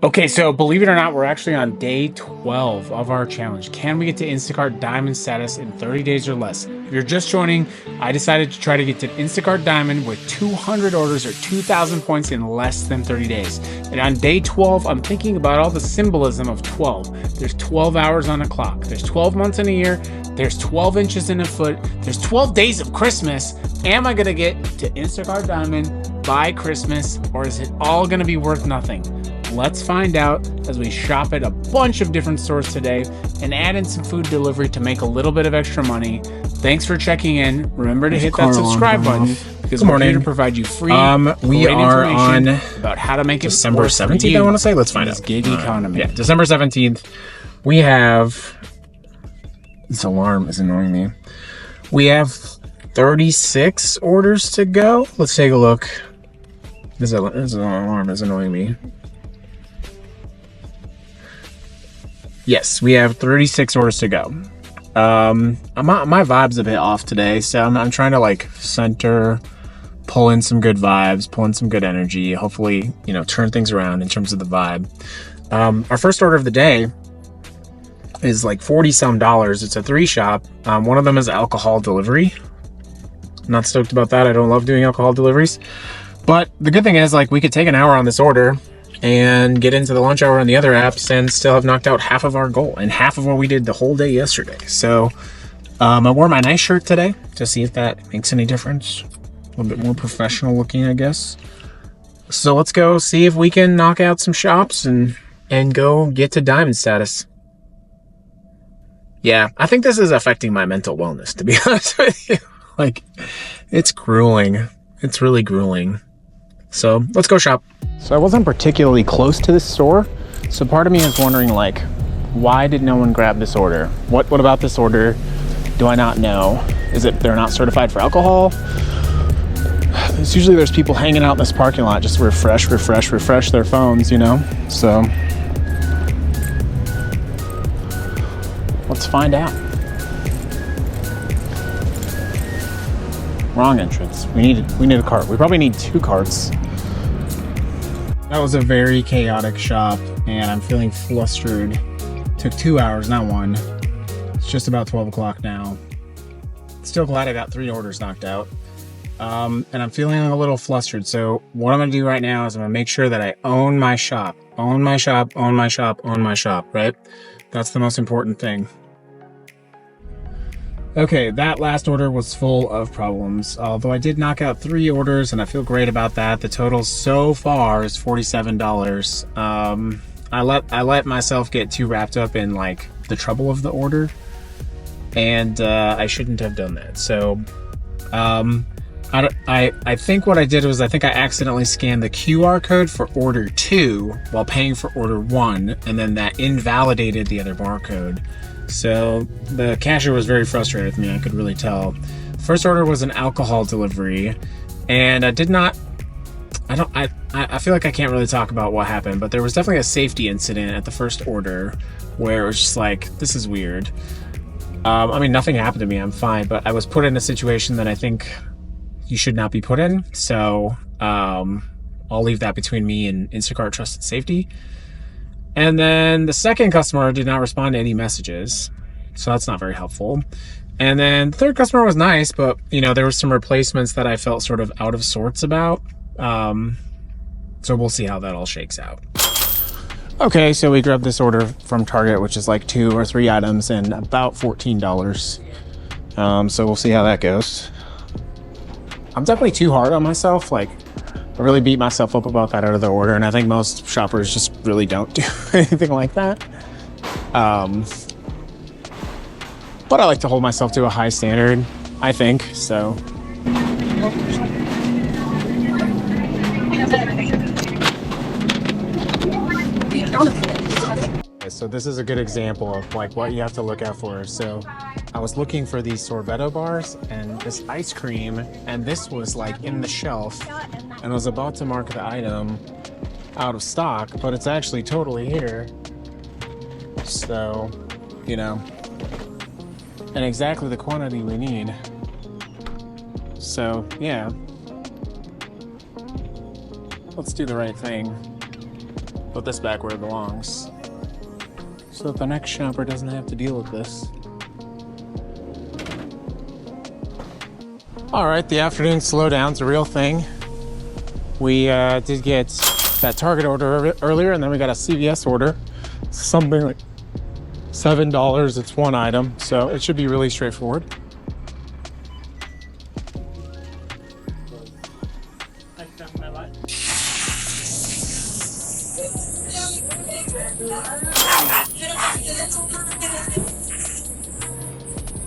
Okay, so believe it or not, we're actually on day 12 of our challenge. Can we get to Instacart Diamond status in 30 days or less? If you're just joining, I decided to try to get to Instacart Diamond with 200 orders or 2,000 points in less than 30 days. And on day 12, I'm thinking about all the symbolism of 12. There's 12 hours on a clock. There's 12 months in a year. There's 12 inches in a foot. There's 12 days of Christmas. Am I going to get to Instacart Diamond by Christmas, or is it all going to be worth nothing? Let's find out as we shop at a bunch of different stores today and add in some food delivery to make a little bit of extra money. Thanks for checking in. Remember to hit that subscribe button because we're here to provide you free we are on about how to make it December 17th, I want to say. Let's find out. Gig economy. Yeah, December 17th. We have... This alarm is annoying me. We have 36 orders to go. Let's take a look. This alarm is annoying me. Yes, we have 36 orders to go. My vibe's a bit off today, so I'm trying to like center, pull in some good vibes, pull in some good energy, hopefully, turn things around in terms of the vibe. Our first order of the day is like $40-some. It's a 3-shop. One of them is alcohol delivery. Not stoked about that. I don't love doing alcohol deliveries. But the good thing is, like, we could take an hour on this order and get into the lunch hour on the other apps and still have knocked out half of our goal and half of what we did the whole day yesterday. So I wore my nice shirt today to see if that makes any difference. A little bit more professional looking, I guess. So let's go see if we can knock out some shops and go get to diamond status. Yeah, I think this is affecting my mental wellness, to be honest with you. Like, it's grueling. It's really grueling. So let's go shop. So I wasn't particularly close to this store, so part of me is wondering, like, why did no one grab this order? What about this order do I not know? Is it they're not certified for alcohol? It's usually there's people hanging out in this parking lot just to refresh their phones, So let's find out. Wrong entrance. We need a cart. We probably need 2 carts. That was a very chaotic shop, and I'm feeling flustered. Took 2 hours, not 1. It's just about 12 o'clock now. Still glad I got 3 orders knocked out. And I'm feeling a little flustered. So what I'm gonna do right now is I'm gonna make sure that I own my shop. Own my shop, right? That's the most important thing. Okay, that last order was full of problems, although I did knock out 3 orders and I feel great about that. The total so far is $47. I let myself get too wrapped up in like the trouble of the order, and I shouldn't have done that. So I think what I did was I accidentally scanned the QR code for order 2 while paying for order 1, and then that invalidated the other barcode. So the cashier was very frustrated with me. I could really tell. First order was an alcohol delivery, and I feel like I can't really talk about what happened, but there was definitely a safety incident at the first order where it was just like, this is weird. Nothing happened to me. I'm fine, but I was put in a situation that I think you should not be put in. So I'll leave that between me and Instacart Trust and Safety. And then the second customer did not respond to any messages, so that's not very helpful. And then the third customer was nice, but there were some replacements that I felt sort of out of sorts about. So we'll see how that all shakes out. Okay, so we grabbed this order from Target, which is like 2 or 3 items and about $14. So we'll see how that goes. I'm definitely too hard on myself. Like, I really beat myself up about that other order, and I think most shoppers just really don't do anything like that. But I like to hold myself to a high standard, I think, so. So this is a good example of like what you have to look out for. So I was looking for these sorbetto bars and this ice cream, and this was like in the shelf, and I was about to mark the item out of stock, but it's actually totally here. So, and exactly the quantity we need. So yeah, let's do the right thing. Put this back where it belongs, so that the next shopper doesn't have to deal with this. All right, the afternoon slowdown's a real thing. We did get that Target order earlier, and then we got a CVS order. Something like $7. It's one item, so it should be really straightforward.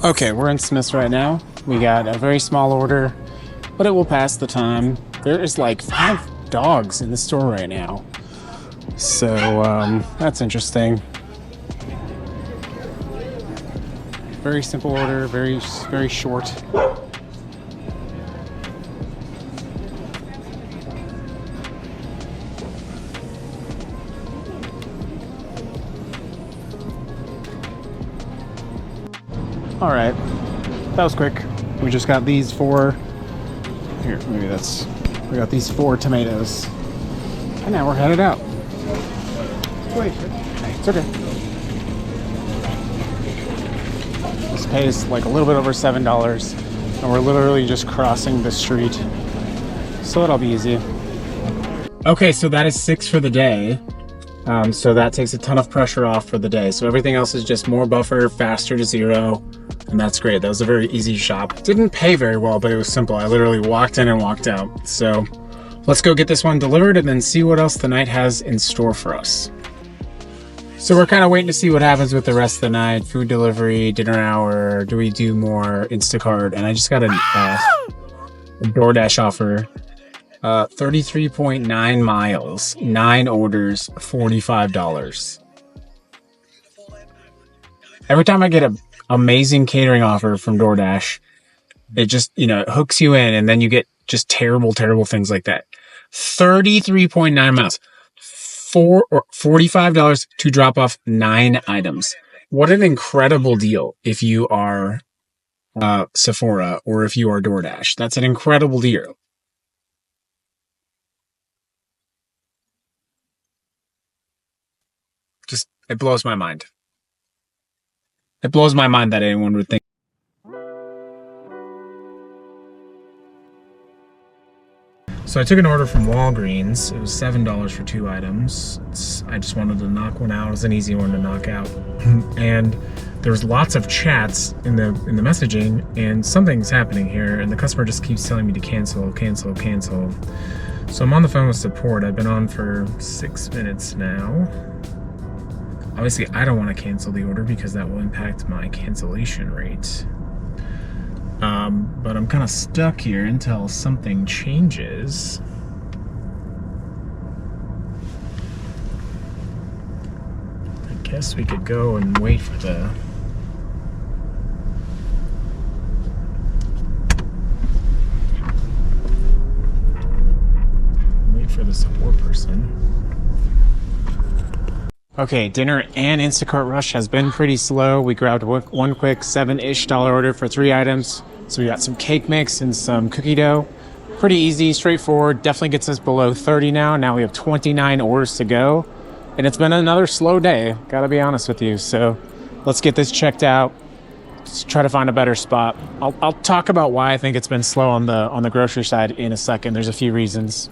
Okay, we're in Smith's right now. We got a very small order, but it will pass the time. There is like 5 dogs in the store right now, so that's interesting. Very simple order, very short. All right, that was quick. We just got these 4. Here, maybe that's. We got these 4 tomatoes, and now we're headed out. Wait, it's okay. This pays like a little bit over $7, and we're literally just crossing the street, so it'll be easy. Okay, so that is 6 for the day. So that takes a ton of pressure off for the day. So everything else is just more buffer, faster to 0. And that's great. That was a very easy shop. Didn't pay very well, but it was simple. I literally walked in and walked out. So let's go get this one delivered and then see what else the night has in store for us. So we're kind of waiting to see what happens with the rest of the night. Food delivery, dinner hour, do we do more Instacart? And I just got a DoorDash offer. 33.9 miles, 9 orders, $45. Every time I get an amazing catering offer from DoorDash, it just, it hooks you in, and then you get just terrible things like that. 33.9 miles, $45 to drop off 9 items. What an incredible deal if you are Sephora or if you are DoorDash. That's an incredible deal. Just, it blows my mind. It blows my mind that anyone would think. So I took an order from Walgreens. It was $7 for 2 items. I just wanted to knock one out. It was an easy one to knock out. And there was lots of chats in the messaging, and something's happening here, and the customer just keeps telling me to cancel. So I'm on the phone with support. I've been on for 6 minutes now. Obviously, I don't want to cancel the order because that will impact my cancellation rate. But I'm kind of stuck here until something changes. I guess we could go and wait for the... support person. Okay, dinner and Instacart rush has been pretty slow. We grabbed one quick $7-ish order for 3 items. So we got some cake mix and some cookie dough. Pretty easy, straightforward. Definitely gets us below 30 now. Now we have 29 orders to go. And it's been another slow day, gotta be honest with you. So let's get this checked out. Let's try to find a better spot. I'll talk about why I think it's been slow on the grocery side in a second. There's a few reasons.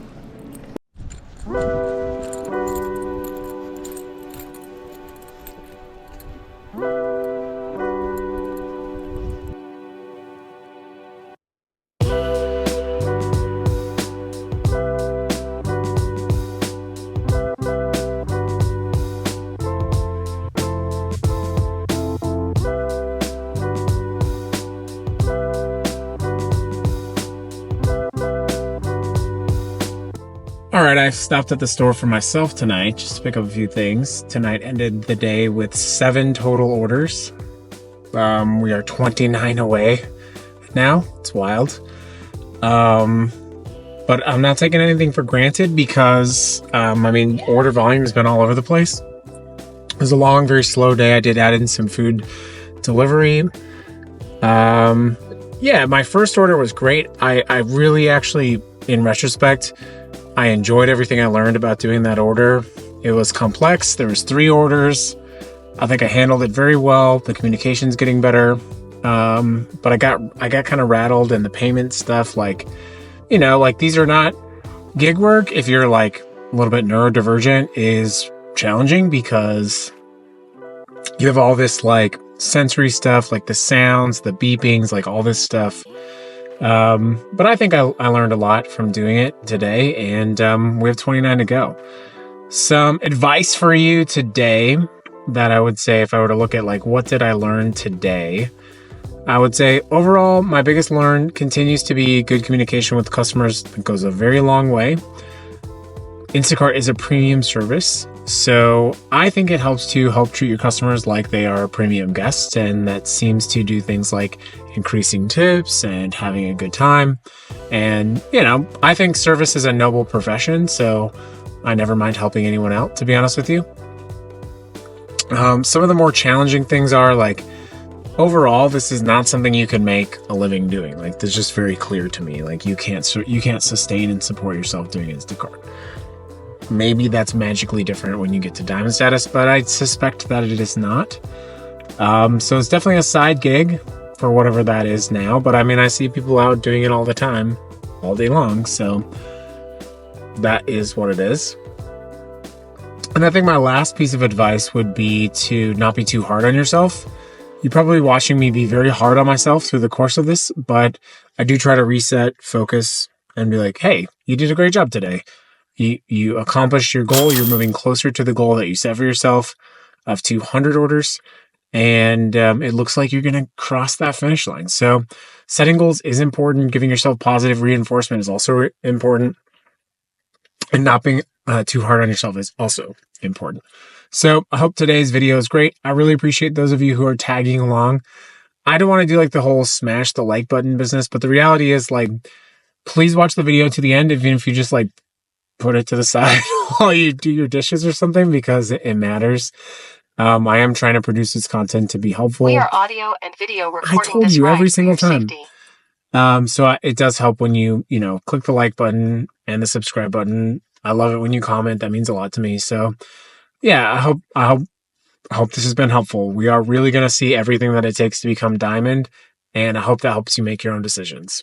Alright, I stopped at the store for myself tonight just to pick up a few things. Tonight ended the day with 7 total orders. We are 29 away now. It's wild. But I'm not taking anything for granted because, order volume has been all over the place. It was a long, very slow day. I did add in some food delivery. Yeah, my first order was great. I really actually, in retrospect, I enjoyed everything I learned about doing that order. It was complex. There was 3 orders. I think I handled it very well. The communication's getting better. But I got kind of rattled, and the payment stuff, like, like these are not gig work. If you're like a little bit neurodivergent, is challenging because you have all this like sensory stuff, like the sounds, the beepings, like all this stuff. But I think I learned a lot from doing it today, and we have 29 to go. Some advice for you today that I would say, if I were to look at like what did I learn today, I would say overall my biggest learn continues to be good communication with customers. It goes a very long way. Instacart is a premium service, so I think it helps to help treat your customers like they are premium guests, and that seems to do things like increasing tips and having a good time. And I think service is a noble profession, so I never mind helping anyone out, to be honest with you. Some of the more challenging things are like, overall, this is not something you can make a living doing. Like, that's just very clear to me. Like, you can't sustain and support yourself doing Instacart. Maybe that's magically different when you get to Diamond status, but I suspect that it is not. So it's definitely a side gig for whatever that is now. But I mean, I see people out doing it all the time, all day long. So that is what it is. And I think my last piece of advice would be to not be too hard on yourself. You're probably watching me be very hard on myself through the course of this, but I do try to reset, focus, and be like, hey, you did a great job today. You accomplished your goal. You're moving closer to the goal that you set for yourself of 200 orders. And it looks like you're going to cross that finish line. So setting goals is important. Giving yourself positive reinforcement is also important. And not being too hard on yourself is also important. So I hope today's video is great. I really appreciate those of you who are tagging along. I don't want to do like the whole smash the like button business, but the reality is, like, please watch the video to the end, even if you just like put it to the side while you do your dishes or something, because it matters. I am trying to produce this content to be helpful. We are audio and video recording. I told you every single time. Safety. So it does help when you click the like button and the subscribe button. I love it when you comment. That means a lot to me. So yeah, I hope this has been helpful. We are really going to see everything that it takes to become Diamond, and I hope that helps you make your own decisions.